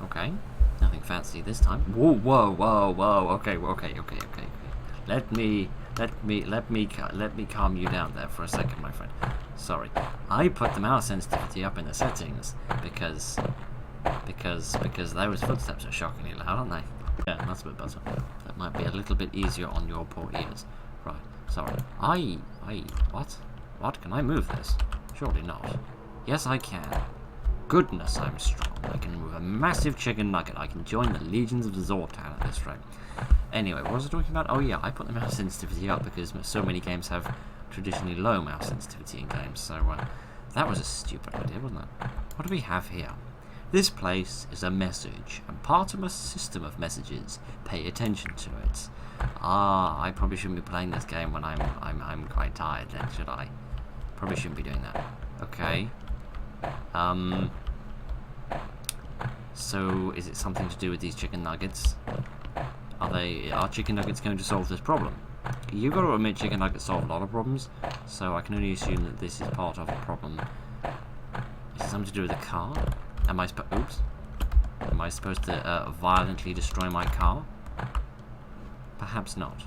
Okay. Nothing fancy this time. Whoa, whoa, whoa, whoa. Okay. Let me calm you down there for a second, my friend. Sorry. I put the mouse sensitivity up in the settings because those footsteps are shockingly loud, aren't they? Yeah, that's a bit better. That might be a little bit easier on your poor ears. Right. Sorry. What? What? Can I move this? Surely not. Yes, I can. Goodness, I'm strong. I can move a massive chicken nugget. I can join the legions of Zortan at this rate. Anyway, what was I talking about? Oh yeah, I put the mouse sensitivity up because so many games have traditionally low mouse sensitivity in games, so that was a stupid idea, wasn't it? What do we have here? This place is a message, and part of a system of messages. Pay attention to it. Ah, I probably shouldn't be playing this game when I'm quite tired then, should I? Probably shouldn't be doing that. Okay. So is it something to do with these chicken nuggets? Are chicken nuggets going to solve this problem? You've got to admit chicken nuggets solve a lot of problems, so I can only assume that this is part of a problem. Is it something to do with the car? Am I supposed to violently destroy my car? Perhaps not.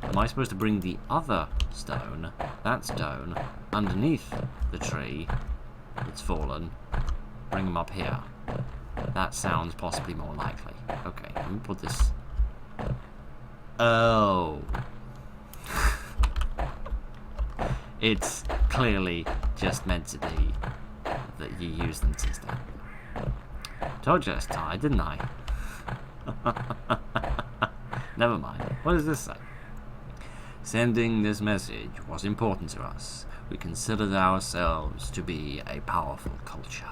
Am I supposed to bring the other stone, that stone, underneath the tree that's fallen, bring them up here? That sounds possibly more likely. Okay, let me put this... Oh. It's clearly just meant to be that you use them since then. Told you I was tired, didn't I? Never mind. What does this say? Sending this message was important to us. We considered ourselves to be a powerful culture.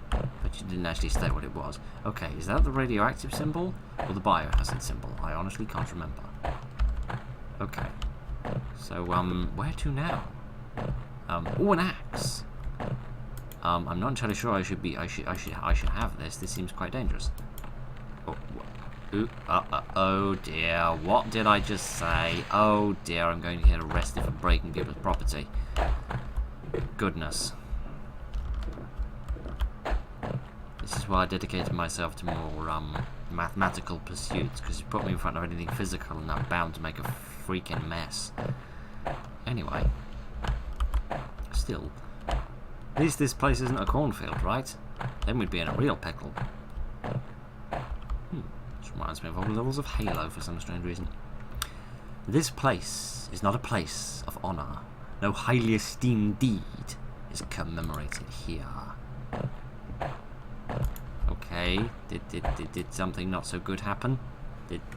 But you didn't actually state what it was. Okay, is that the radioactive symbol or the biohazard symbol? I honestly can't remember. Okay. So, where to now? Oh, an axe. I'm not entirely sure I should have this. This seems quite dangerous. Oh dear, what did I just say? Oh dear, I'm going to get arrested for breaking people's property. Goodness. This is why I dedicated myself to more mathematical pursuits, because you put me in front of anything physical and I'm bound to make a freaking mess. Anyway, still, at least this place isn't a cornfield, right? Then we'd be in a real pickle. Which reminds me of old levels of Halo for some strange reason. This place is not a place of honour. No highly esteemed deed is commemorated here. Okay, did something not so good happen?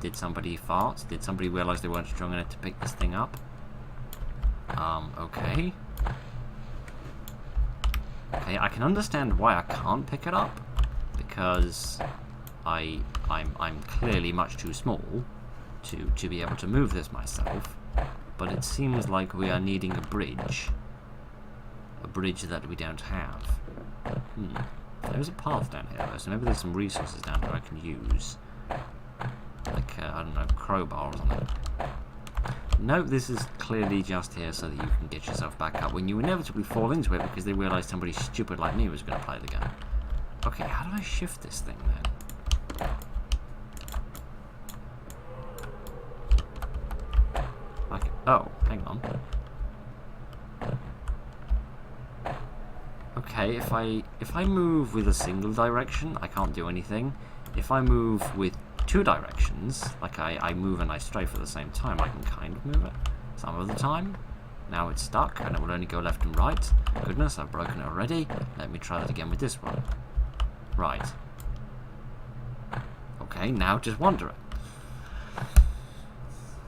Did somebody fart? Did somebody realise they weren't strong enough to pick this thing up? Okay. Okay, I can understand why I can't pick it up, because I'm clearly much too small to be able to move this myself. But it seems like we are needing a bridge that we don't have. There's a path down here though, so maybe there's some resources down here I can use. Like, I don't know, crowbar or something. No, this is clearly just here so that you can get yourself back up when you inevitably fall into it because they realised somebody stupid like me was going to play the game. Okay, how do I shift this thing then? Okay. Oh, hang on. Okay, if I move with a single direction, I can't do anything. If I move with two directions, like I move and I strafe at the same time, I can kind of move it some of the time. Now it's stuck and it will only go left and right. Goodness, I've broken it already. Let me try that again with this one. Right. Okay, now just wander it.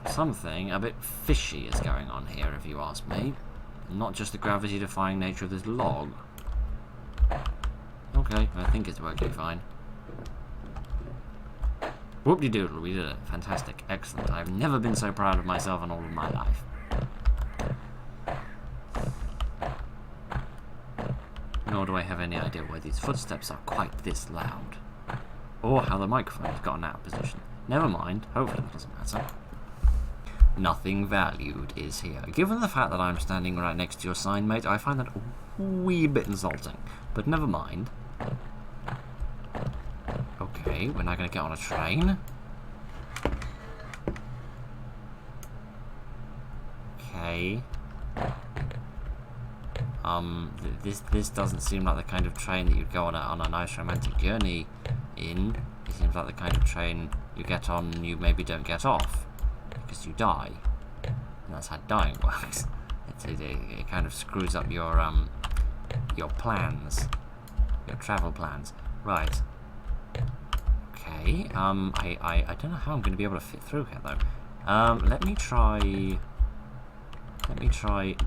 Something a bit fishy is going on here, if you ask me. Not just the gravity-defying nature of this log. Okay, I think it's working fine. Whoop-de-doodle, we did it. Fantastic. Excellent. I've never been so proud of myself in all of my life. Nor do I have any idea why these footsteps are quite this loud. Or how the microphone has gotten out of position. Never mind. Hopefully that doesn't matter. Nothing valued is here. Given the fact that I'm standing right next to your sign, mate, I find that a wee bit insulting. But never mind. Okay, we're now going to get on a train. Okay. This doesn't seem like the kind of train that you'd go on a nice romantic journey in. It seems like the kind of train you get on and you maybe don't get off because you die. And that's how dying works. It kind of screws up your plans, your travel plans. Right. Okay. I don't know how I'm going to be able to fit through here though. Let me try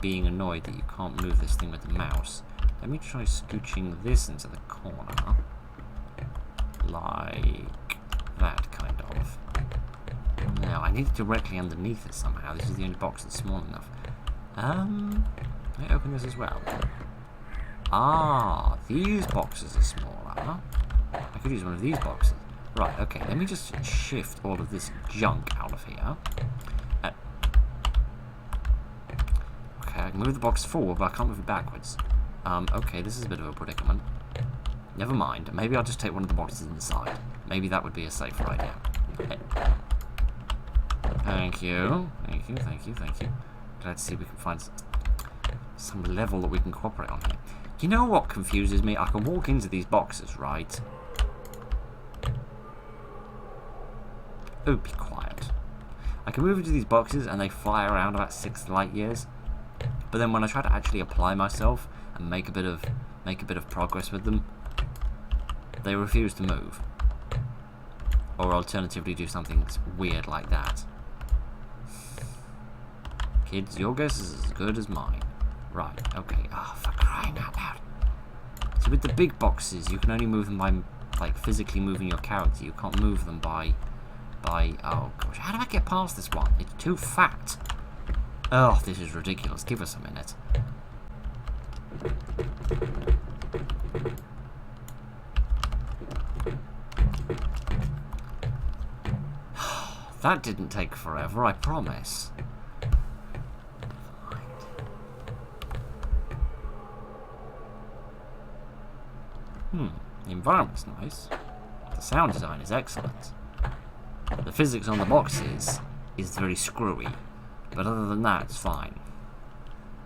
being annoyed that you can't move this thing with the mouse. Let me try scooching this into the corner. Like that, kind of. No, I need it directly underneath it somehow. This is the only box that's small enough. Can I open this as well? Ah, these boxes are smaller. I could use one of these boxes. Right, okay, let me just shift all of this junk out of here. Okay, I can move the box forward, but I can't move it backwards. Okay, this is a bit of a predicament. Never mind. Maybe I'll just take one of the boxes inside. Maybe that would be a safer idea. Okay. Thank you. Thank you, thank you, thank you. Let's see if we can find some level that we can cooperate on here. You know what confuses me? I can walk into these boxes, right? Oh, be quiet. I can move into these boxes and they fly around about 6 light years. But then when I try to actually apply myself and make a bit of progress with them, they refuse to move. Or alternatively do something weird like that. Kids, your guess is as good as mine. Right, okay. Oh, for crying out loud. So with the big boxes, you can only move them by, like, physically moving your character. You can't move them by... Oh, gosh. How do I get past this one? It's too fat. Oh, this is ridiculous. Give us a minute. That didn't take forever, I promise. The environment's nice. The sound design is excellent. The physics on the boxes is very screwy. But other than that, it's fine.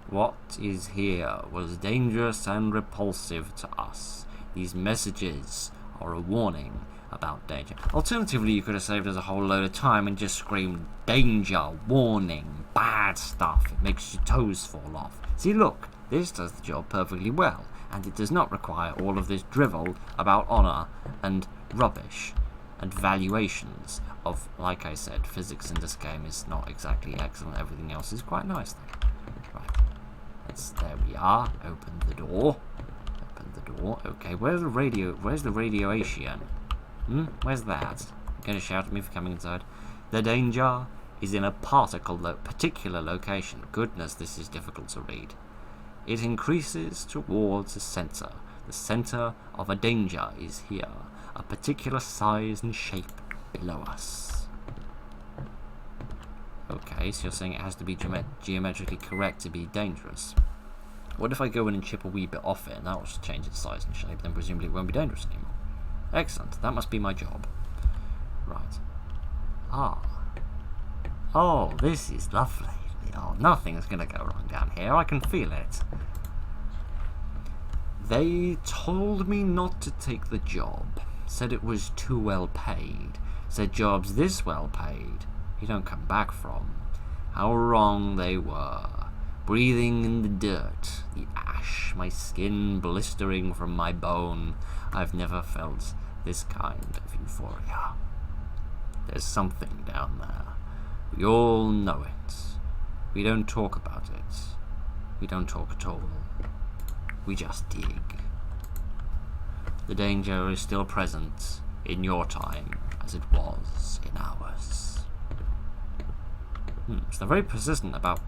What is here was dangerous and repulsive to us. These messages are a warning about danger. Alternatively, you could have saved us a whole load of time and just screamed, danger, warning, bad stuff. It makes your toes fall off. See, look, this does the job perfectly well, and it does not require all of this drivel about honour and rubbish and valuations of, like I said, physics in this game is not exactly excellent. Everything else is quite nice though. Right. There we are. Open the door. Open the door. Okay, where's the radio? Where's the radiation? Where's that? You're gonna shout at me for coming inside? The danger is in a particular location. Goodness, this is difficult to read. It increases towards the center. The center of a danger is here. A particular size and shape below us. Okay, so you're saying it has to be geometrically correct to be dangerous. What if I go in and chip a wee bit off it and that will just change its size and shape, then presumably it won't be dangerous anymore. Excellent, that must be my job. Right. Oh, this is lovely. Oh, nothing's gonna go wrong down here, I can feel it. They told me not to take the job. Said it was too well paid. Said jobs this well paid you don't come back from. How wrong they were. Breathing in the dirt, the ash, my skin blistering from my bone. I've never felt this kind of euphoria. There's something down there. We all know it. We don't talk about it. We don't talk at all. We just dig. The danger is still present in your time as it was in ours. So they're very persistent about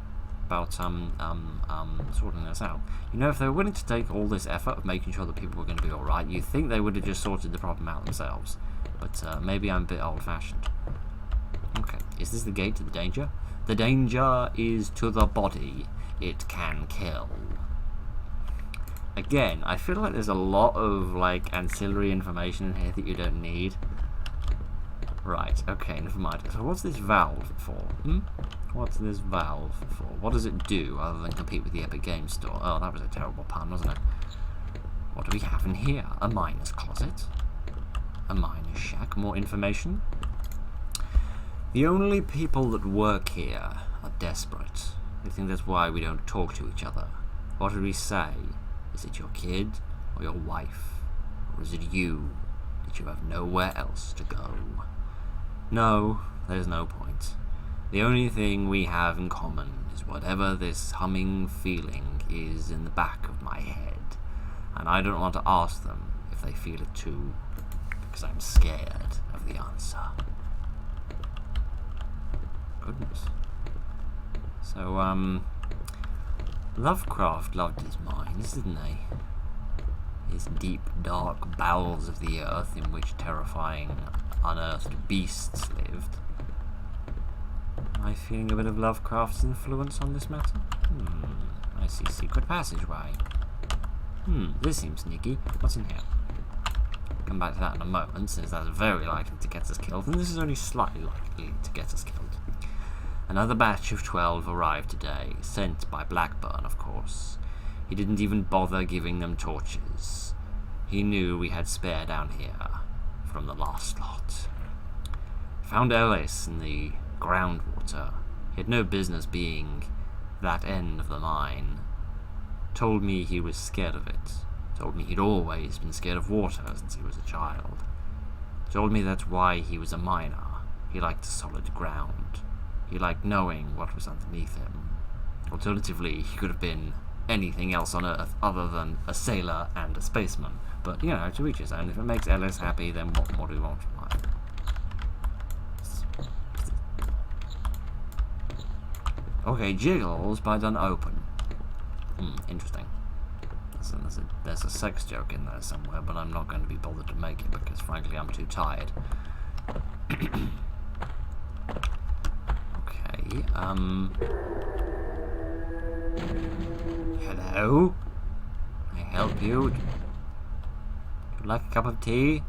sorting this out. You know, if they were willing to take all this effort of making sure that people were going to be alright, you'd think they would have just sorted the problem out themselves. But maybe I'm a bit old-fashioned. Okay, is this the gate to the danger? The danger is to the body. It can kill. Again, I feel like there's a lot of like ancillary information in here that you don't need. Right, okay, never mind. So what's this valve for? What's this valve for? What does it do other than compete with the Epic Games Store? Oh, that was a terrible pun, wasn't it? What do we have in here? A miner's closet? A miner's shack? More information? The only people that work here are desperate. I think that's why we don't talk to each other. What did we say? Is it your kid? Or your wife? Or is it you? That you have nowhere else to go? No, there's no point. The only thing we have in common is whatever this humming feeling is in the back of my head. And I don't want to ask them if they feel it too, because I'm scared of the answer. Goodness. So, Lovecraft loved his mines, didn't he? His deep, dark bowels of the earth in which terrifying, unearthed beasts lived. Am I feeling a bit of Lovecraft's influence on this matter? I see secret passageway. This seems sneaky. What's in here? Come back to that in a moment, since that's very likely to get us killed, and this is only slightly likely to get us killed. Another batch of 12 arrived today, sent by Blackburn, of course. He didn't even bother giving them torches. He knew we had spare down here from the last lot. Found Ellis in the groundwater. He had no business being that end of the mine. Told me he was scared of it. Told me he'd always been scared of water since he was a child. Told me that's why he was a miner. He liked solid ground. He liked knowing what was underneath him. Alternatively, he could have been anything else on Earth other than a sailor and a spaceman. But, you know, to each his own. If it makes Ellis happy, then what more do we want from life? Okay, jiggles, but unopened. Interesting. There's a sex joke in there somewhere, but I'm not going to be bothered to make it because, frankly, I'm too tired. Okay, hello? Can I help you? Would you like a cup of tea?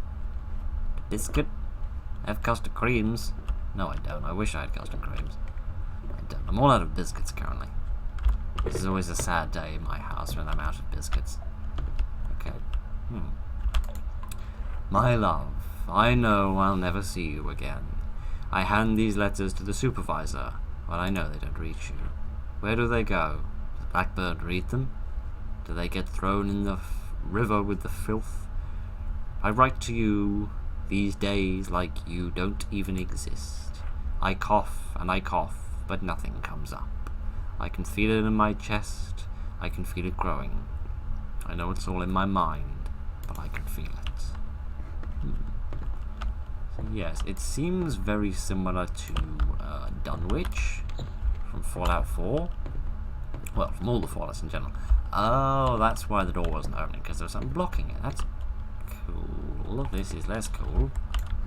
A biscuit? I have custard creams. No, I don't. I wish I had custard creams. I don't. I'm all out of biscuits currently. This is always a sad day in my house when I'm out of biscuits. Okay. My love, I know I'll never see you again. I hand these letters to the supervisor, but I know they don't reach you. Where do they go? Does Blackbird read them? Do they get thrown in the river with the filth? I write to you these days like you don't even exist. I cough and I cough, but nothing comes up. I can feel it in my chest. I can feel it growing. I know it's all in my mind, but I can feel it. So yes, it seems very similar to Dunwich from Fallout 4. Well, from all the Fallouts in general. Oh, that's why the door wasn't opening, because there was something blocking it. That's cool. This is less cool.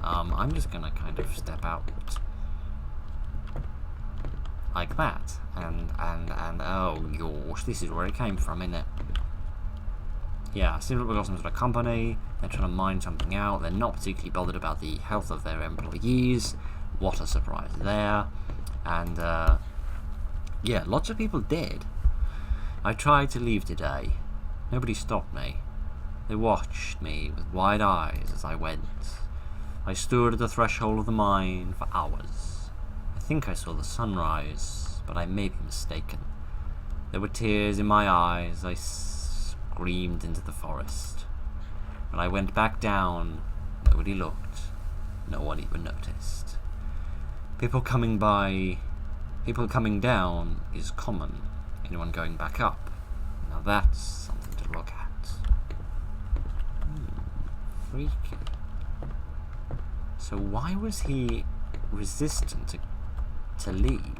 I'm just going to kind of step out like that, and oh gosh, this is where it came from, isn't it? Yeah, seems like we've got some sort of company. They're trying to mine something out. They're not particularly bothered about the health of their employees. What a surprise there. And yeah, lots of people did. I tried to leave today. Nobody stopped me. They watched me with wide eyes as I went. I stood at the threshold of the mine for hours. I think I saw the sunrise, but I may be mistaken. There were tears in my eyes. I screamed into the forest. When I went back down, nobody looked. No one even noticed. People coming down is common. Anyone going back up? Now that's something to look at. Freaky. So why was he resistant to leave?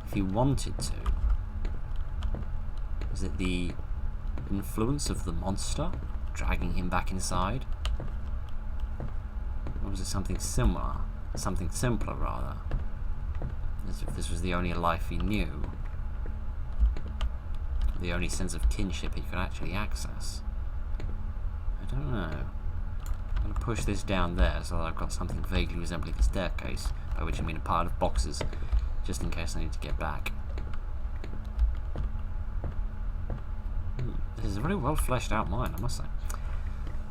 If he wanted to. Was it the influence of the monster dragging him back inside? Or was it something similar? Something simpler, rather? As if this was the only life he knew. The only sense of kinship he could actually access. I don't know. I'm going to push this down there so that I've got something vaguely resembling a staircase, by which I mean a pile of boxes, just in case I need to get back. This is a very well fleshed out mine, I must say.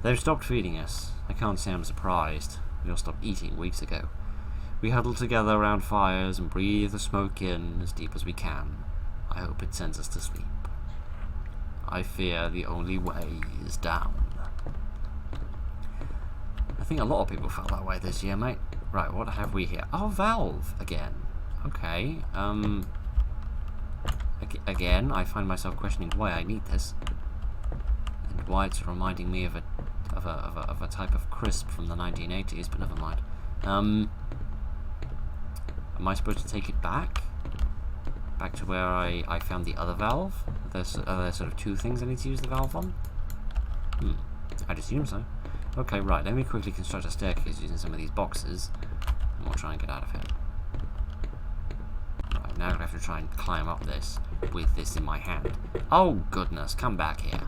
They've stopped feeding us. I can't say I'm surprised. We all stopped eating weeks ago. We huddle together around fires and breathe the smoke in as deep as we can. I hope it sends us to sleep. I fear the only way is down. I think a lot of people felt that way this year, mate. Right, what have we here? Oh, Valve again. Okay. Again, I find myself questioning why I need this, and why it's reminding me of a type of crisp from the 1980s. But never mind. Am I supposed to take it back? Back to where I found the other valve? Are there sort of two things I need to use the valve on? I'd assume so. Okay, right, let me quickly construct a staircase using some of these boxes, and we'll try and get out of here. Right, now I have to try and climb up this with this in my hand. Oh, goodness, come back here.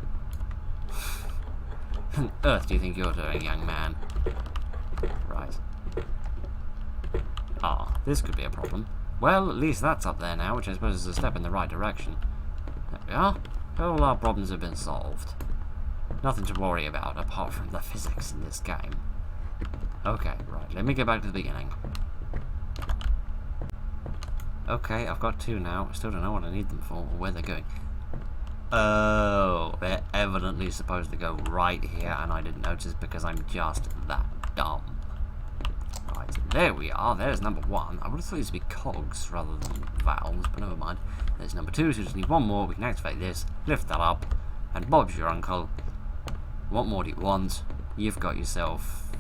What on earth do you think you're doing, young man? Right. Ah, this could be a problem. Well, at least that's up there now, which I suppose is a step in the right direction. There we are. All our problems have been solved. Nothing to worry about, apart from the physics in this game. Okay, right, let me get back to the beginning. Okay, I've got two now. I still don't know what I need them for, or where they're going. Oh, they're evidently supposed to go right here, and I didn't notice because I'm just that dumb. Right, there we are. There's number one. I would have thought these would be cogs rather than valves, but never mind. There's number two, so we just need one more. We can activate this, lift that up, and Bob's your uncle. What more do you want? You've got yourself,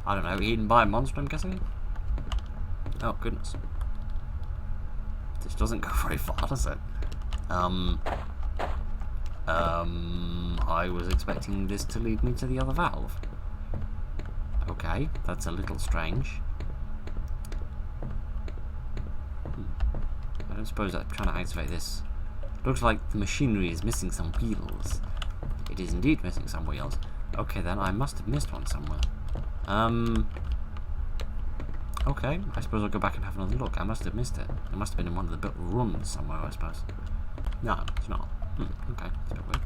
I don't know, eaten by a monster, I'm guessing? Oh, goodness. This doesn't go very far, does it? I was expecting this to lead me to the other valve. Okay, that's a little strange. I don't suppose I'm trying to activate this. Looks like the machinery is missing some wheels. It is indeed missing some wheels. Okay then, I must have missed one somewhere. Okay, I suppose I'll go back and have another look. I must have missed it. It must have been in one of the built runs somewhere, I suppose. No, it's not. Okay, it's a bit weird.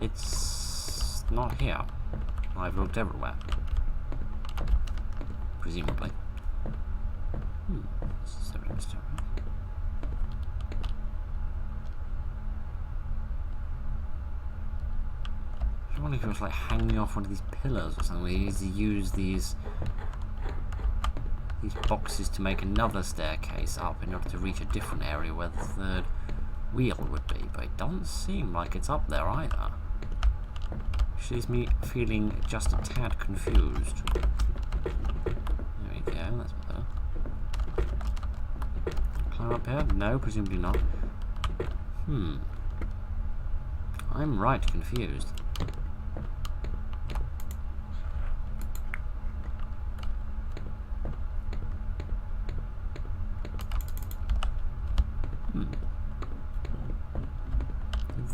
It's not here. I've looked everywhere. Presumably. This is very mysterious. I wonder if it was like hanging off one of these pillars or something. We need to use these boxes to make another staircase up in order to reach a different area where the third wheel would be, but it doesn't seem like it's up there either. Which leaves me feeling just a tad confused. There we go, that's better. Climb up here? No, presumably not. I'm right confused.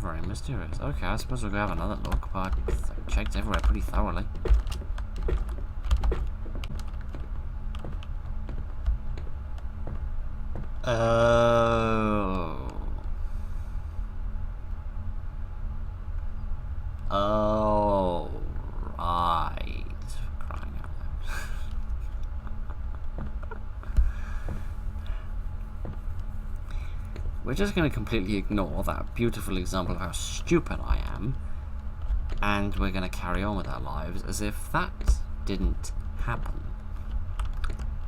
Very mysterious. Okay, I suppose we'll go have another look, but I've checked everywhere pretty thoroughly. Oh, right. Crying out loud. We're just going to completely ignore that beautiful example of how stupid I am, and we're going to carry on with our lives as if that didn't happen.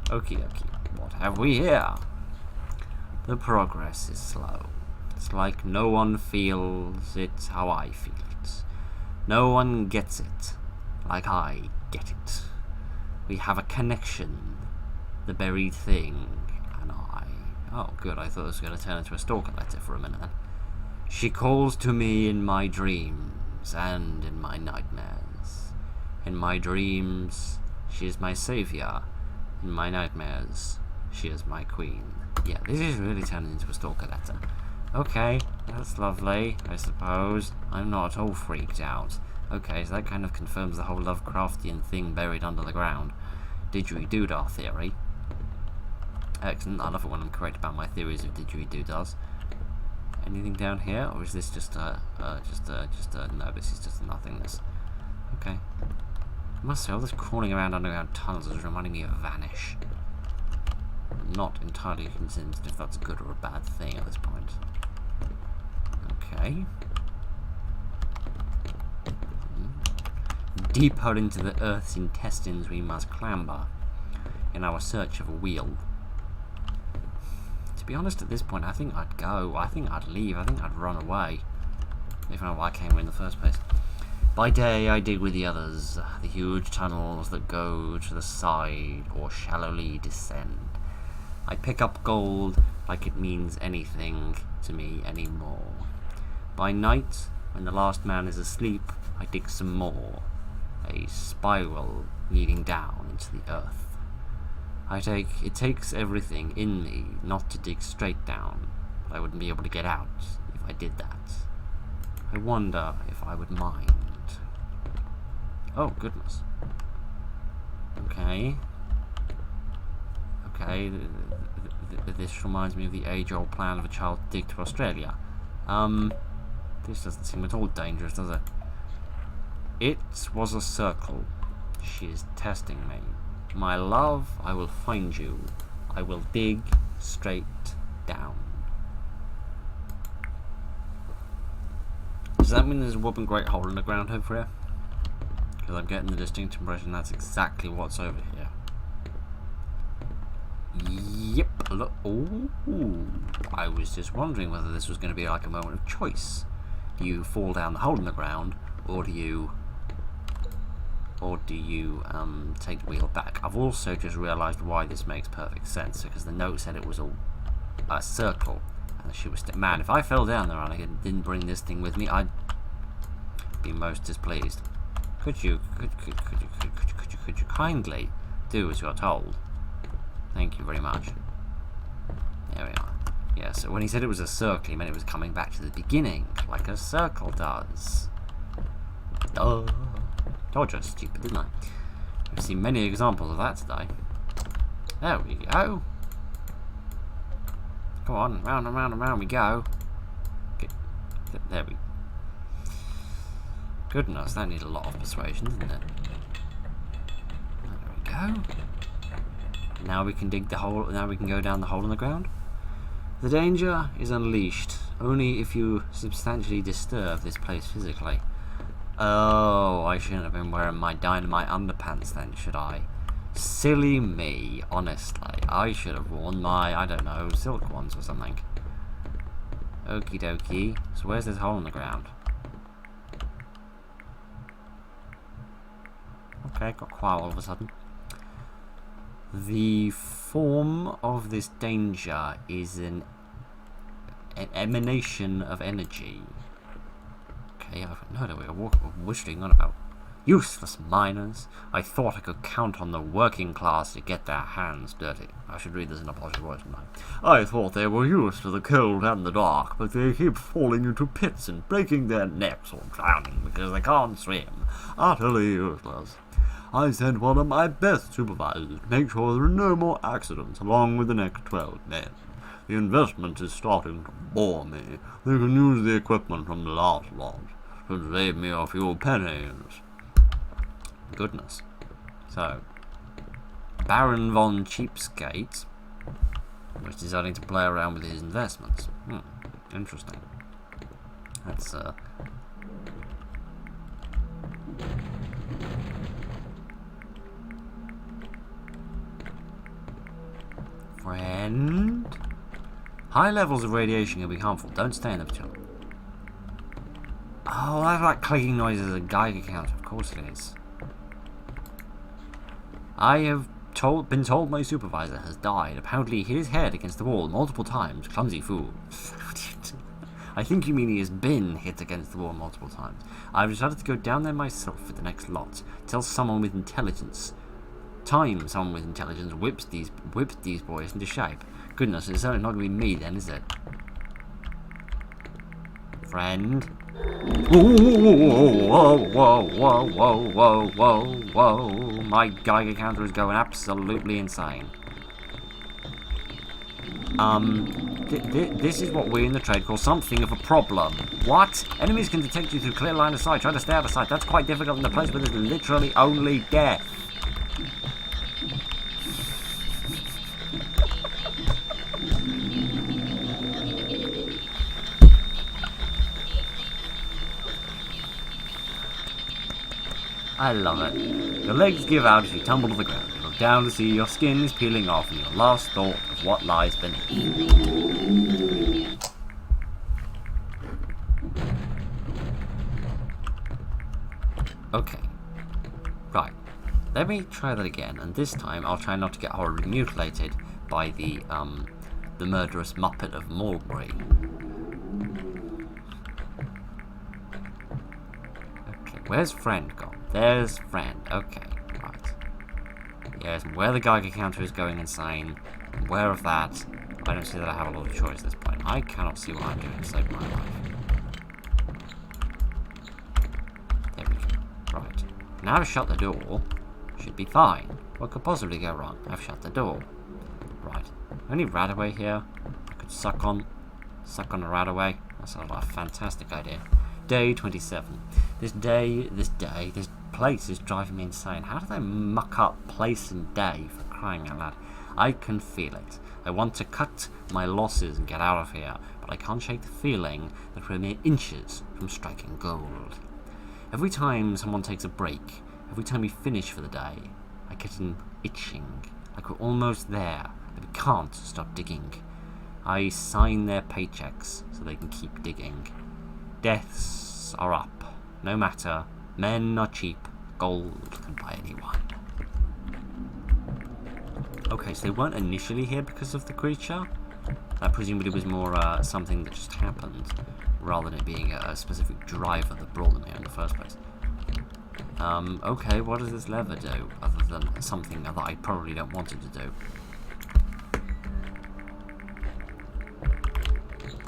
Okie dokie, what have we here? The progress is slow. It's like no one feels it how I feel it. No one gets it like I get it. We have a connection, the buried thing and I. Oh, good, I thought it was going to turn into a Stalker letter for a minute then. She calls to me in my dreams and in my nightmares. In my dreams, she is my savior. In my nightmares, she is my queen. Yeah, this is really turning into a Stalker letter. Okay, that's lovely, I suppose. I'm not at all freaked out. Okay, so that kind of confirms the whole Lovecraftian thing buried under the ground. Didgeridoo theory. Excellent. I love it when I'm correct about my theories of didgeridoos. Anything down here, or is this just a no? This is just a nothingness. Okay. I must say, all this crawling around underground tunnels is reminding me of Vanish. I'm not entirely convinced if that's a good or a bad thing at this point. Okay. Deeper into the Earth's intestines we must clamber in our search of a wheel. To be honest, at this point, I think I'd go. I think I'd leave. I think I'd run away. If I know why I came here in the first place. By day, I dig with the others, the huge tunnels that go to the side or shallowly descend. I pick up gold like it means anything to me anymore. By night, when the last man is asleep, I dig some more. A spiral leading down into the earth. It takes everything in me not to dig straight down, but I wouldn't be able to get out if I did that. I wonder if I would mind. Oh, goodness. Okay. Okay, this reminds me of the age-old plan of a child to dig to Australia. This doesn't seem at all dangerous, does it? It was a circle. She is testing me. My love, I will find you. I will dig straight down. Does that mean there's a whopping great hole in the ground over here? Because I'm getting the distinct impression that's exactly what's over here. Yep. Look. Ooh. I was just wondering whether this was going to be like a moment of choice. Do you fall down the hole in the ground, or do you take the wheel back? I've also just realised why this makes perfect sense, because the note said it was a circle, and she was man. If I fell down there and I didn't bring this thing with me, I'd be most displeased. Could you kindly do as you're told? Thank you very much. There we are. Yeah. So when he said it was a circle, he meant it was coming back to the beginning, like a circle does. Oh. Told you I was stupid, didn't I? I've seen many examples of that today. There we go. Come on, round and round and round we go. There we. Goodness, that needs a lot of persuasion, doesn't it? There we go. Now we can dig the hole. Now we can go down the hole in the ground. The danger is unleashed only if you substantially disturb this place physically. Oh, I shouldn't have been wearing my dynamite underpants then, should I? Silly me, honestly. I should have worn my, I don't know, silk ones or something. Okie dokie. So where's this hole in the ground? Okay, got quiet all of a sudden. The form of this danger is an emanation of energy. Okay, I've got no idea what we're whistling on about. Useless miners. I thought I could count on the working class to get their hands dirty. I should read this in a posh voice, shouldn't I? I thought they were used to the cold and the dark, but they keep falling into pits and breaking their necks or drowning because they can't swim. Utterly useless. I sent one of my best supervisors to make sure there are no more accidents along with the next 12 men. The investment is starting to bore me. They can use the equipment from the last lot to save me a few pennies. Goodness. So, Baron von Cheapskate was deciding to play around with his investments. Interesting. That's friend. High levels of radiation can be harmful. Don't stay in the patrol. Oh, that's like clicking noises at Geiger counter. Of course it is. I have been told my supervisor has died. Apparently he hit his head against the wall multiple times. Clumsy fool. I think you mean he has been hit against the wall multiple times. I've decided to go down there myself for the next lot. Tell someone with intelligence. Someone with intelligence whips these boys into shape. Goodness, it's certainly not going to be me then, is it? Friend? Whoa, whoa, whoa, whoa, whoa, whoa, whoa. My Geiger counter is going absolutely insane. This is what we in the trade call something of a problem. What? Enemies can detect you through clear line of sight. Try to stay out of sight. That's quite difficult in a place where there's literally only death. I love it. Your legs give out as you tumble to the ground. You look down to see your skin is peeling off and your last thought of what lies beneath. Okay. Right. Let me try that again, and this time I'll try not to get horribly mutilated by the murderous Muppet of Mulberry. Okay, where's friend gone? There's friend. Okay, right. Yes, where the Geiger counter is going insane. I'm aware of that. I don't see that I have a lot of choice at this point. I cannot see what I'm doing to save my life. There we go. Right. Now I've shut the door. Should be fine. What could possibly go wrong? I've shut the door. Right. Only Radaway here. I could suck on a Radaway. That sounds like a fantastic idea. Day 27. This place is driving me insane. How do they muck up place and day, for crying out loud? I can feel it. I want to cut my losses and get out of here, but I can't shake the feeling that we're mere inches from striking gold. Every time someone takes a break, every time we finish for the day, I get an itching, like we're almost there, but we can't stop digging. I sign their paychecks so they can keep digging. Deaths are up, no matter. Men are cheap, gold can buy anyone. Okay, so they weren't initially here because of the creature. That presumably was more something that just happened, rather than it being a specific driver that brought them here in the first place. Okay, what does this lever do, other than something that I probably don't want it to do?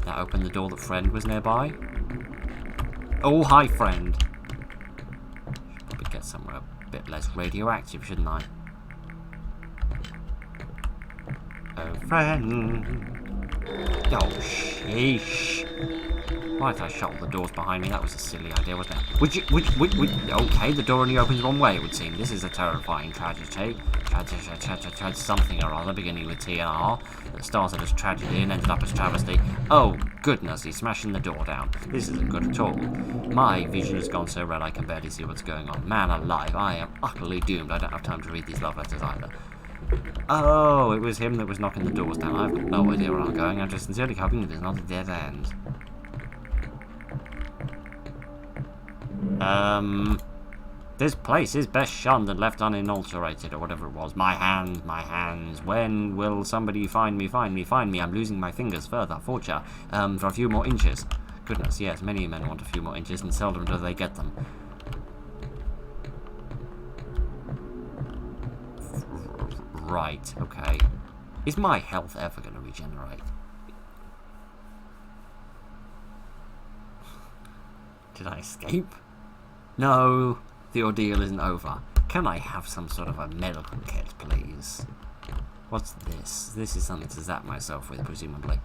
That opened the door that friend was nearby. Oh, hi, friend. Should probably get somewhere a bit less radioactive, shouldn't I? Oh, friend. Oh, sheesh. Why did I shut all the doors behind me? That was a silly idea, wasn't it? Okay, the door only opens one way, it would seem. This is a terrifying tragedy. Something or other, beginning with T and R, that started as tragedy and ended up as travesty. Oh, goodness, he's smashing the door down. This isn't good at all. My vision has gone so red I can barely see what's going on. Man alive, I am utterly doomed. I don't have time to read these love letters either. Oh, it was him that was knocking the doors down. I've got no idea where I'm going. I'm just sincerely hoping there's not a dead end. This place is best shunned and left unadulterated, or whatever it was. My hands. When will somebody find me? I'm losing my fingers further, for a few more inches. Goodness, yes, many men want a few more inches, and seldom do they get them. Right, okay. Is my health ever going to regenerate? Did I escape? No, the ordeal isn't over. Can I have some sort of a medical kit, please? What's this? This is something to zap myself with, presumably.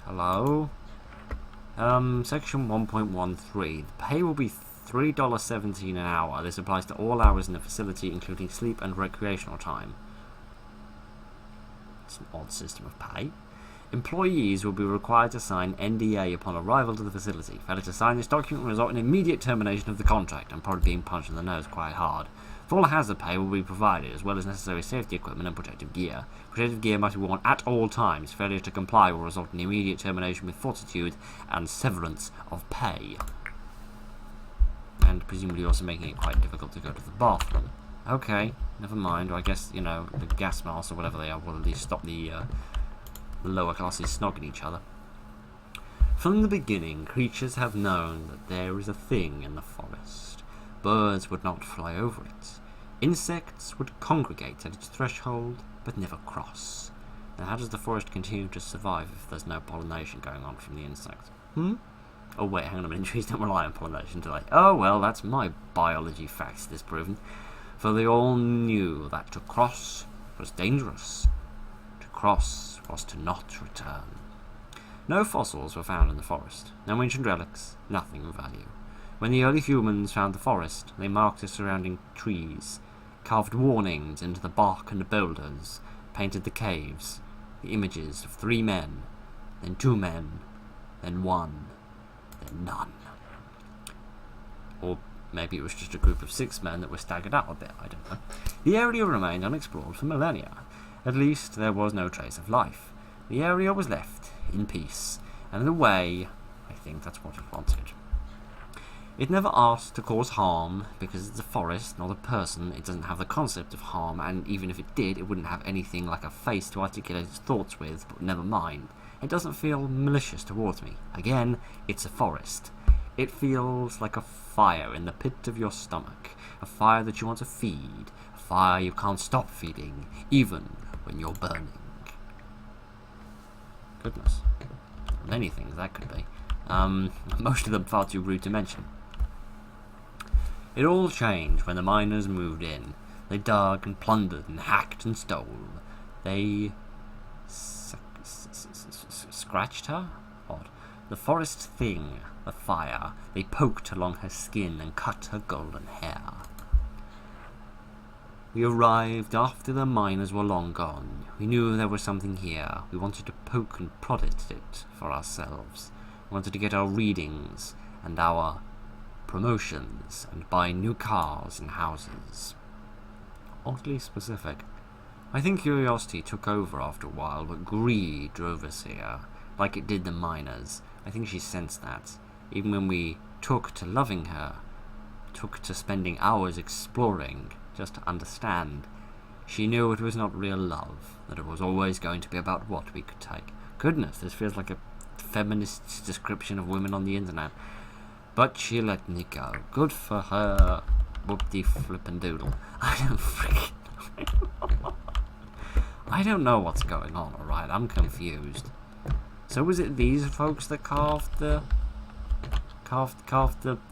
Hello? Section 1.13. The pay will be $3.17 an hour. This applies to all hours in the facility, including sleep and recreational time. It's an odd system of pay. Employees will be required to sign NDA upon arrival to the facility. Failure to sign this document will result in immediate termination of the contract and probably being punched in the nose quite hard. Full hazard pay will be provided, as well as necessary safety equipment and protective gear. Protective gear must be worn at all times. Failure to comply will result in immediate termination with fortitude and severance of pay. And presumably also making it quite difficult to go to the bathroom. Okay, never mind. I guess, you know, the gas masks or whatever they are will at least stop the lower classes snogging each other. From the beginning, creatures have known that there is a thing in the forest. Birds would not fly over it. Insects would congregate at its threshold, but never cross. Now, how does the forest continue to survive if there's no pollination going on from the insects? Oh wait, hang on a minute, trees don't rely on pollination, do they? Oh well, that's my biology facts disproven. For they all knew that to cross was dangerous. To cross was to not return. No fossils were found in the forest, no ancient relics, nothing of value. When the early humans found the forest, they marked the surrounding trees, carved warnings into the bark and boulders, painted the caves, the images of 3 men, then 2 men, then 1, then none. Or maybe it was just a group of 6 men that were staggered out a bit, I don't know. The area remained unexplored for millennia. At least there was no trace of life. The area was left in peace, and in a way, I think that's what it wanted. It never asked to cause harm, because it's a forest, not a person. It doesn't have the concept of harm, and even if it did, it wouldn't have anything like a face to articulate its thoughts with, but never mind. It doesn't feel malicious towards me. Again, it's a forest. It feels like a fire in the pit of your stomach, a fire that you want to feed, a fire you can't stop feeding, even when you're burning. Goodness. Many things that could be. Most of them far too rude to mention. It all changed when the miners moved in. They dug and plundered and hacked and stole. They scratched her? Odd. The forest thing, the fire, they poked along her skin and cut her golden hair. We arrived after the miners were long gone. We knew there was something here. We wanted to poke and prod at it for ourselves. We wanted to get our readings and our promotions and buy new cars and houses. Oddly specific. I think curiosity took over after a while, but greed drove us here, like it did the miners. I think she sensed that. Even when we took to loving her, took to spending hours exploring, just to understand, she knew it was not real love, that it was always going to be about what we could take. Goodness, this feels like a feminist description of women on the internet. But she let me go. Good for her. Whoop-de-flippin'-doodle. I don't know what's going on, alright? I'm confused. So was it these folks that carved the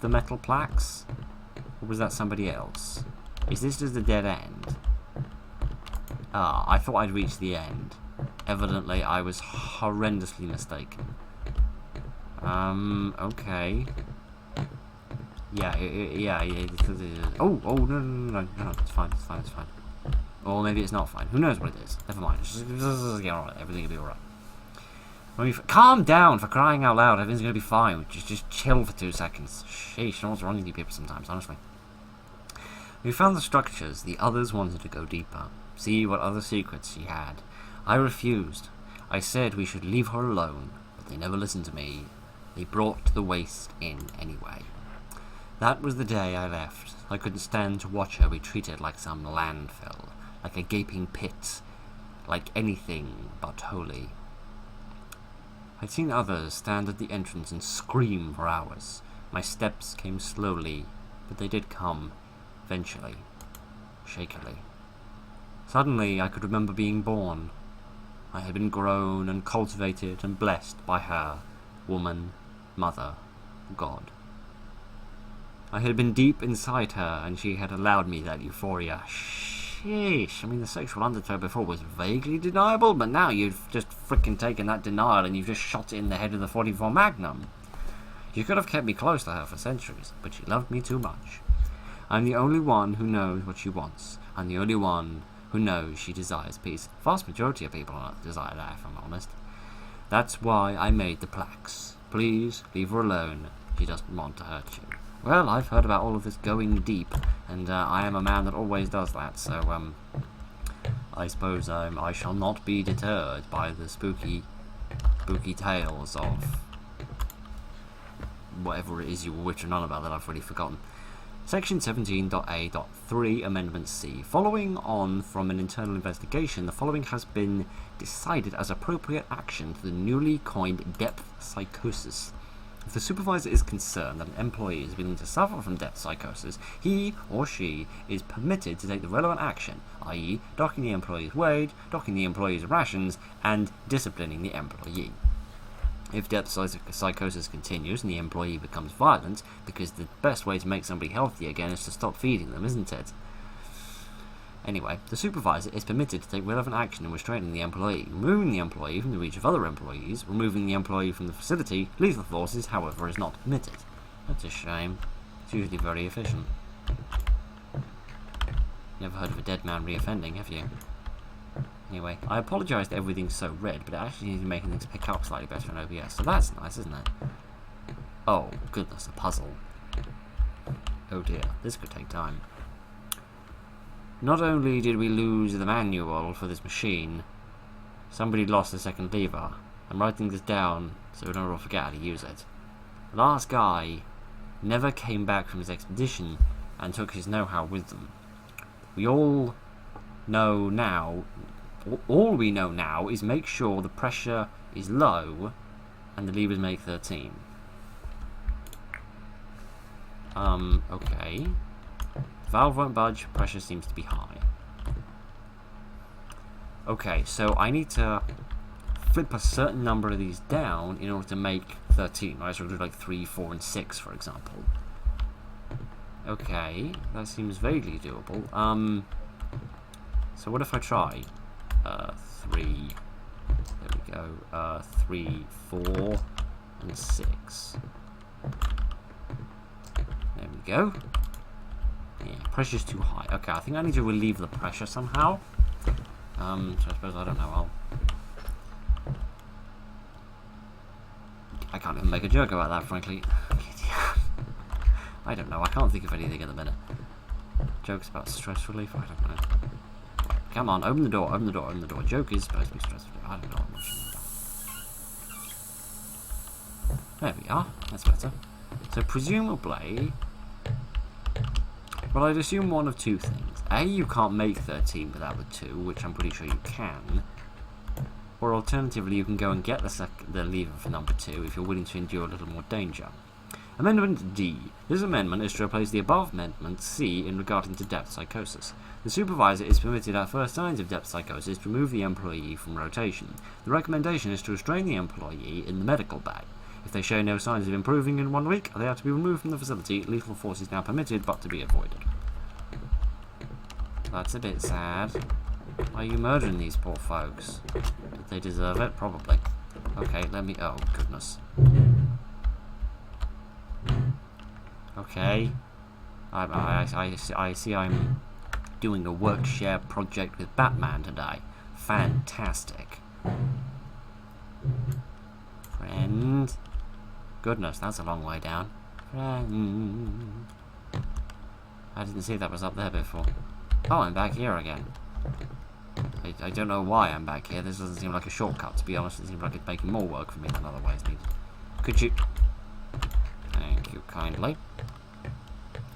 metal plaques? Or was that somebody else? Is this just a dead end? Ah, I thought I'd reached the end. Evidently, I was horrendously mistaken. Okay. Yeah. Oh, no, it's fine. Or maybe it's not fine. Who knows what it is? Never mind. Just get on it. Everything will be alright. Calm down, for crying out loud. Everything's gonna be fine. Just chill for 2 seconds. Sheesh, I know what's wrong with you people sometimes, honestly. We found the structures. The others wanted to go deeper. See what other secrets she had. I refused. I said we should leave her alone, but they never listened to me. They brought the waste in anyway. That was the day I left. I couldn't stand to watch her be treated like some landfill, like a gaping pit, like anything but holy. I'd seen others stand at the entrance and scream for hours. My steps came slowly, but they did come, eventually, shakily. Suddenly I could remember being born. I had been grown and cultivated and blessed by her, woman, mother, God. I had been deep inside her, and she had allowed me that euphoria. Sheesh, I mean, the sexual undertow before was vaguely deniable, but now you've just frickin' taken that denial and you've just shot it in the head of the 44 Magnum. You could have kept me close to her for centuries, but she loved me too much. I'm the only one who knows what she wants. I'm the only one who knows she desires peace. Vast majority of people don't desire that, if I'm honest. That's why I made the plaques. Please, leave her alone. She doesn't want to hurt you. Well, I've heard about all of this going deep, and I am a man that always does that, so, I suppose I shall not be deterred by the spooky tales of whatever it is you were whittering on about that I've already forgotten. Section 17.A.3 Amendment C. Following on from an internal investigation, the following has been decided as appropriate action to the newly coined depth psychosis. If the supervisor is concerned that an employee is beginning to suffer from depth psychosis, he or she is permitted to take the relevant action, i.e. docking the employee's wage, docking the employee's rations, and disciplining the employee. If depth psychosis continues and the employee becomes violent, because the best way to make somebody healthy again is to stop feeding them, isn't it? Anyway, the supervisor is permitted to take relevant action in restraining the employee, removing the employee from the reach of other employees, removing the employee from the facility. Lethal forces, however, is not permitted. That's a shame. It's usually very efficient. Never heard of a dead man reoffending, have you? Anyway, I apologise that everything's so red, but it actually needs to make things pick up slightly better in OBS, so that's nice, isn't it? Oh, goodness, a puzzle. Oh dear, this could take time. Not only did we lose the manual for this machine, somebody lost the second lever. I'm writing this down so we don't all forget how to use it. The last guy never came back from his expedition and took his know-how with them. We all know now, all we know now is make sure the pressure is low and the levers make 13. Okay. Valve won't budge, pressure seems to be high. Okay, so I need to flip a certain number of these down in order to make 13, right? So we'll do like 3, 4, and 6, for example. Okay, that seems vaguely doable. So what if I try 3, there we go, 3, 4, and 6. There we go. Yeah, pressure's too high. Okay, I think I need to relieve the pressure somehow. So I suppose, I don't know, I can't even make a joke about that, frankly. I don't know, I can't think of anything at the minute. Jokes about stress relief? I don't know. Right, come on, open the door, open the door, open the door. Joke is supposed to be stress relief. I don't know what much. There we are, that's better. So presumably, well, I'd assume one of two things. A, you can't make 13 without the 2, which I'm pretty sure you can. Or alternatively, you can go and get the lever for number 2 if you're willing to endure a little more danger. Amendment D. This amendment is to replace the above amendment C in regarding to depth psychosis. The supervisor is permitted at first signs of depth psychosis to remove the employee from rotation. The recommendation is to restrain the employee in the medical bay. If they show no signs of improving in 1 week, they are to be removed from the facility. Lethal force is now permitted, but to be avoided. That's a bit sad. Why are you murdering these poor folks? Did they deserve it? Probably. Okay, let me... Oh, goodness. Okay. I see I'm doing a work share project with Batman today. Fantastic. Friend. Goodness, that's a long way down. Friend. I didn't see that was up there before. Oh, I'm back here again. I don't know why I'm back here. This doesn't seem like a shortcut, to be honest. It seems like it's making more work for me than otherwise needed. Could you... Thank you kindly.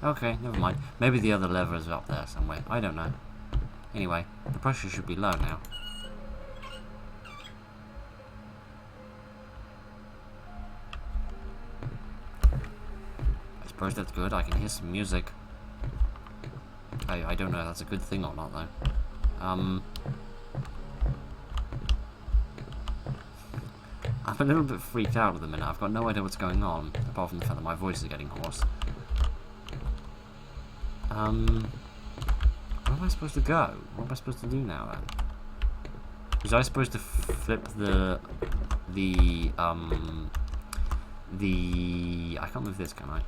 Okay, never mind. Maybe the other lever is up there somewhere. I don't know. Anyway, the pressure should be low now. I suppose that's good. I can hear some music. I don't know if that's a good thing or not, though. I'm a little bit freaked out at the minute. I've got no idea what's going on, apart from the fact that my voice is getting hoarse. Where am I supposed to go? What am I supposed to do now, then? Was I supposed to flip I can't move this, can I?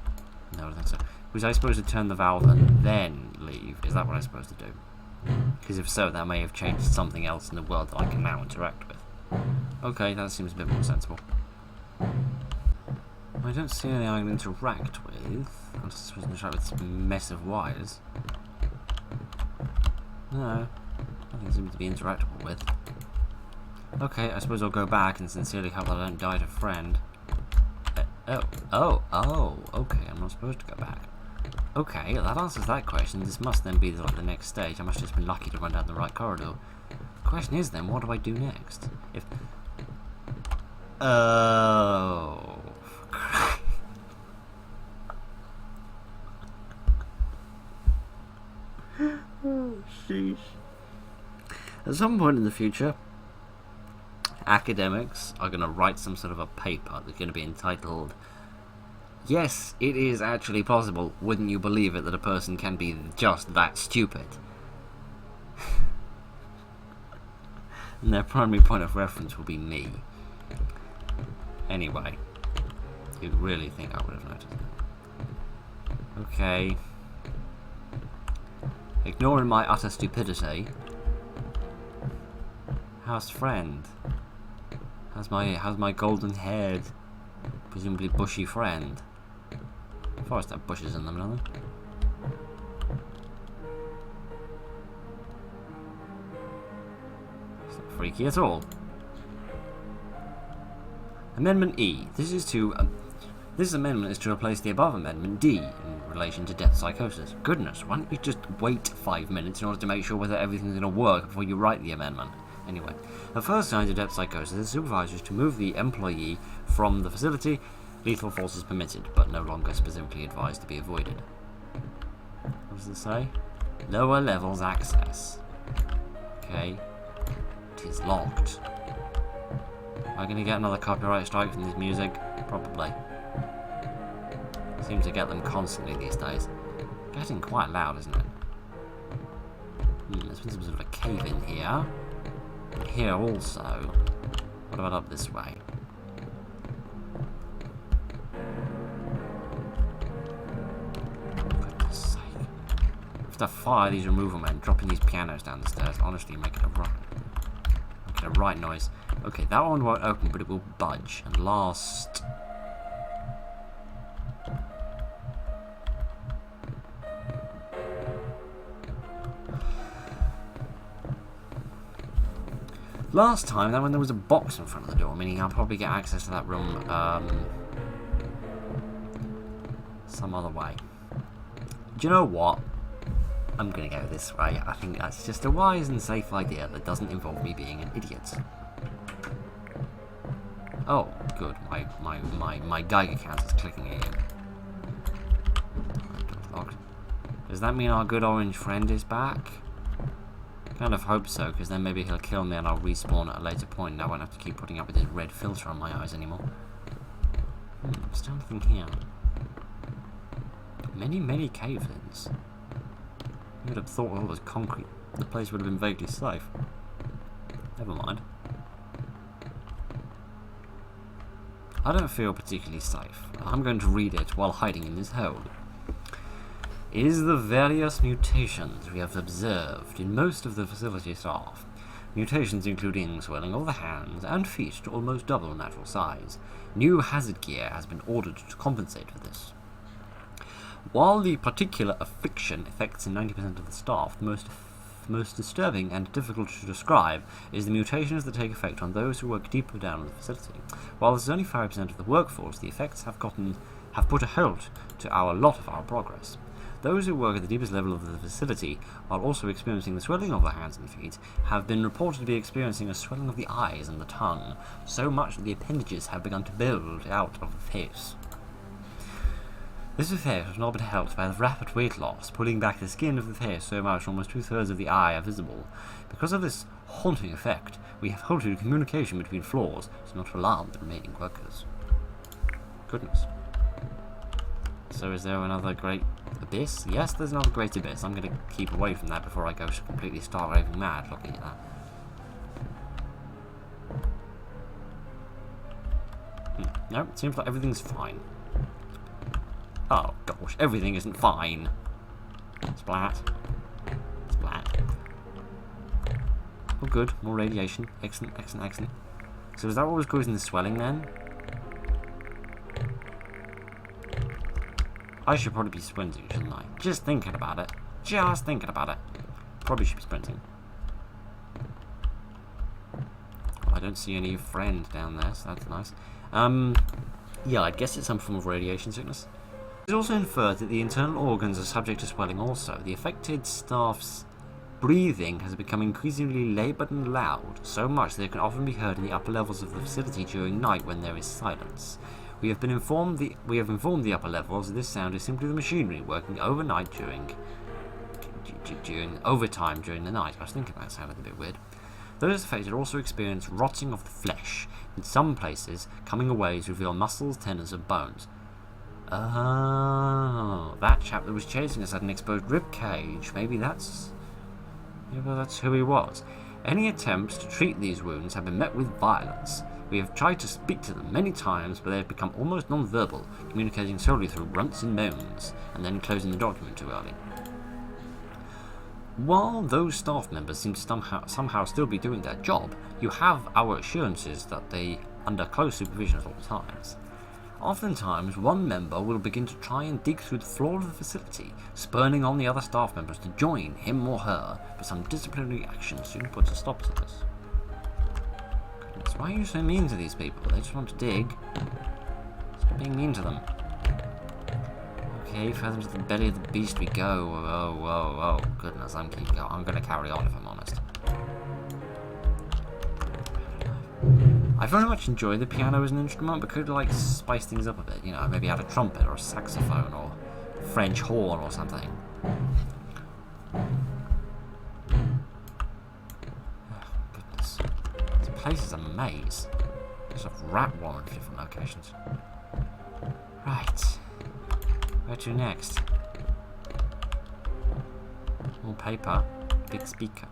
No, I don't think so. Was I supposed to turn the valve and then leave? Is that what I'm supposed to do? Because if so, that may have changed something else in the world that I can now interact with. Okay, that seems a bit more sensible. I don't see anything I can interact with. I'm just supposed to interact with this mess of wires. No, nothing seems to be interactable with. Okay, I suppose I'll go back and sincerely hope that I don't die to friend. Okay, I'm not supposed to go back. Okay, that answers that question. This must then be like the next stage. I must have just been lucky to run down the right corridor. The question is then, what do I do next? If... Oh... Oh, sheesh. At some point in the future, academics are going to write some sort of a paper that's going to be entitled, "Yes, it is actually possible, wouldn't you believe it, that a person can be just that stupid?" And their primary point of reference will be me. Anyway, you really think I would have noticed that? Okay. Ignoring my utter stupidity. How's friend? How's my golden-haired, presumably bushy friend? Forests have bushes in them, don't they? It's not freaky at all. Amendment E. This amendment is to replace the above Amendment D in relation to depth psychosis. Goodness, why don't you just wait 5 minutes in order to make sure whether everything's going to work before you write the amendment? Anyway, the first signs of depth psychosis, the supervisor is to move the employee from the facility. Lethal force is permitted, but no longer specifically advised to be avoided. What does it say? Lower levels access. Okay. It is locked. Am I going to get another copyright strike from this music? Probably. Seem to get them constantly these days. Getting quite loud, isn't it? There's been some sort of a cave in here. Here also. What about up this way? Goodness sake. I have to fire these removal men dropping these pianos down the stairs. Honestly, making a right noise. Okay, that one won't open, but it will budge. And last... Last time, that when there was a box in front of the door, meaning I'll probably get access to that room some other way. Do you know what? I'm going to go this way. I think that's just a wise and safe idea that doesn't involve me being an idiot. Oh, good. My Geiger counter is clicking again. Locked. Does that mean our good orange friend is back? Kind of hope so, because then maybe he'll kill me and I'll respawn at a later point and I won't have to keep putting up with his red filter on my eyes anymore. Still nothing here. Many cave-ins. You would have thought with all this concrete, the place would have been vaguely safe. Never mind. I don't feel particularly safe. I'm going to read it while hiding in this hole. Is the various mutations we have observed in most of the facility staff. Mutations including swelling of the hands and feet to almost double natural size. New hazard gear has been ordered to compensate for this. While the particular affliction affects 90% of the staff, the most disturbing and difficult to describe is the mutations that take effect on those who work deeper down in the facility. While this is only 5% of the workforce, the effects have put a halt to a lot of our progress. Those who work at the deepest level of the facility, while also experiencing the swelling of the hands and feet, have been reported to be experiencing a swelling of the eyes and the tongue, so much that the appendages have begun to build out of the face. This effect has not been helped by the rapid weight loss, pulling back the skin of the face so much almost 2/3 of the eye are visible. Because of this haunting effect, we have halted communication between floors so not to alarm the remaining workers. Goodness. So is there another great abyss? Yes, there's another great abyss. I'm going to keep away from that before I go completely start raving mad looking at that. No, it seems like everything's fine. Oh gosh, everything isn't fine. Splat. Splat. Oh good, more radiation. Excellent, excellent, excellent. So is that what was causing the swelling then? I should probably be sprinting, shouldn't I? Just thinking about it. Just thinking about it. Probably should be sprinting. Well, I don't see any friend down there, so that's nice. Yeah, I'd guess it's some form of radiation sickness. It is also inferred that the internal organs are subject to swelling also. The affected staff's breathing has become increasingly laboured and loud, so much that it can often be heard in the upper levels of the facility during night when there is silence. We have informed the upper levels that this sound is simply the machinery working overnight during overtime during the night. I was thinking that sounded a bit weird. Those affected also experience rotting of the flesh. In some places, coming away to reveal muscles, tendons, and bones. Oh, that chap that was chasing us had an exposed rib cage. Maybe that's who he was. Any attempts to treat these wounds have been met with violence. We have tried to speak to them many times, but they have become almost non-verbal, communicating solely through grunts and moans, and then closing the document too early. While those staff members seem to somehow still be doing their job, you have our assurances that they under close supervision at all times. Oftentimes, one member will begin to try and dig through the floor of the facility, spurning on the other staff members to join him or her, but some disciplinary action soon puts a stop to this. Goodness, why are you so mean to these people? They just want to dig. Stop being mean to them. Okay, further into the belly of the beast we go. Oh, goodness, I'm going to carry on if I'm honest. I very much enjoy the piano as an instrument, but could like spice things up a bit. You know, maybe add a trumpet or a saxophone or French horn or something. Oh, goodness, this place is a maze. There's a rat warren in different locations. Right, where to next? More paper, big speaker.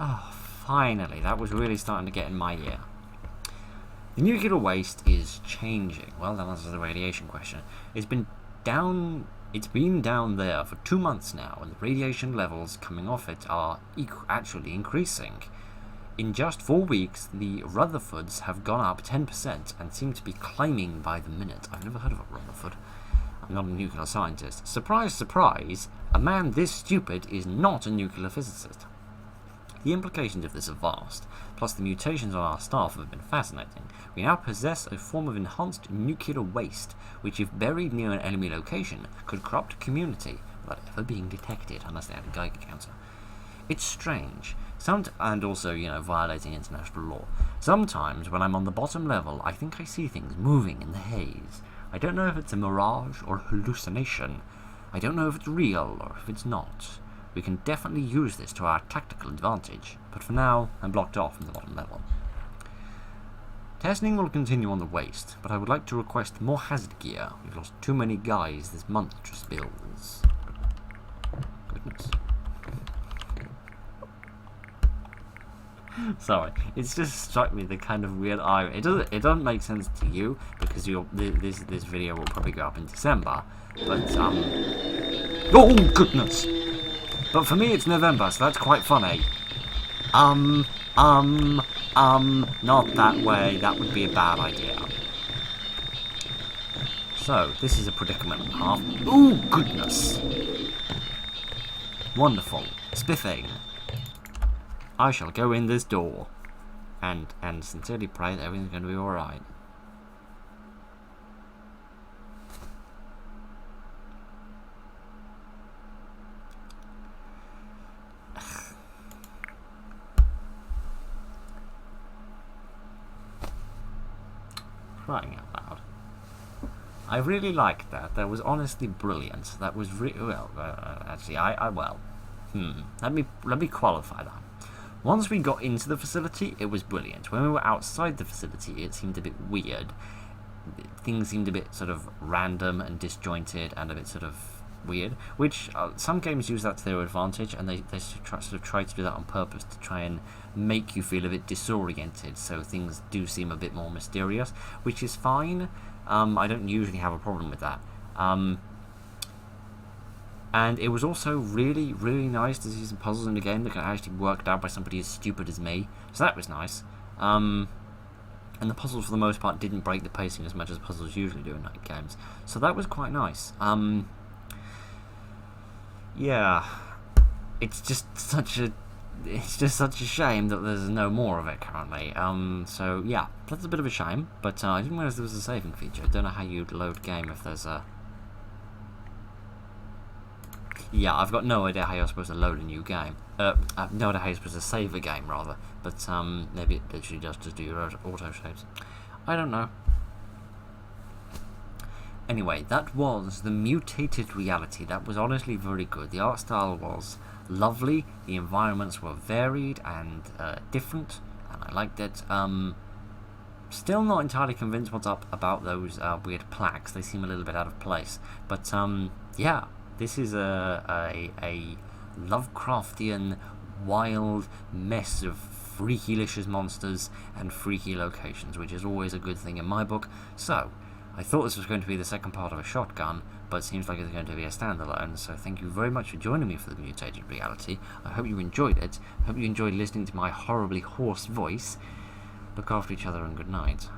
Oh, finally, that was really starting to get in my ear. The nuclear waste is changing. Well, that answers the radiation question. It's been down there for 2 months now, and the radiation levels coming off it are actually increasing. In just 4 weeks, the Rutherfords have gone up 10% and seem to be climbing by the minute. I've never heard of a Rutherford. I'm not a nuclear scientist. Surprise, surprise, a man this stupid is not a nuclear physicist. The implications of this are vast, plus the mutations on our staff have been fascinating. We now possess a form of enhanced nuclear waste, which if buried near an enemy location, could corrupt a community without ever being detected, unless they had a Geiger counter. It's strange, and also, violating international law. Sometimes, when I'm on the bottom level, I think I see things moving in the haze. I don't know if it's a mirage or hallucination. I don't know if it's real or if it's not. We can definitely use this to our tactical advantage, but for now, I'm blocked off from the bottom level. Testing will continue on the waste, but I would like to request more hazard gear. We've lost too many guys this month to spills. Goodness. Sorry, it's just struck me the kind of weird irony. It doesn't make sense to you because this video will probably go up in December, but oh goodness! But for me it's November, so that's quite funny. Not that way. That would be a bad idea. So this is a predicament and a half. Oh goodness! Wonderful, spiffing. I shall go in this door, and sincerely pray that everything's going to be all right. Crying out loud. I really liked that. That was honestly brilliant. That was actually, let me qualify that. Once we got into the facility, it was brilliant. When we were outside the facility, it seemed a bit weird. Things seemed a bit sort of random and disjointed and a bit sort of weird, which some games use that to their advantage, and they sort of try to do that on purpose to try and make you feel a bit disoriented, so things do seem a bit more mysterious, which is fine. I don't usually have a problem with that. And it was also really, really nice to see some puzzles in the game that can actually be worked out by somebody as stupid as me. So that was nice. And the puzzles, for the most part, didn't break the pacing as much as puzzles usually do in night games. So that was quite nice. Yeah, it's just such a shame that there's no more of it currently. So yeah, that's a bit of a shame. But I didn't realize there was a saving feature. I don't know how you'd load game if there's a. Yeah, I've got no idea how you're supposed to load a new game. I have no idea how you're supposed to save a game, rather. But maybe it literally does just do your auto saves. I don't know. Anyway, that was the Mutated reality. That was honestly very good. The art style was lovely. The environments were varied and different, and I liked it. Still not entirely convinced what's up about those weird plaques. They seem a little bit out of place. But yeah, this is a Lovecraftian wild mess of freaky-licious monsters and freaky locations, which is always a good thing in my book. So I thought this was going to be the second part of a shotgun, but it seems like it's going to be a standalone, so thank you very much for joining me for the Mutated reality. I hope you enjoyed it. I hope you enjoyed listening to my horribly hoarse voice. Look after each other and good night.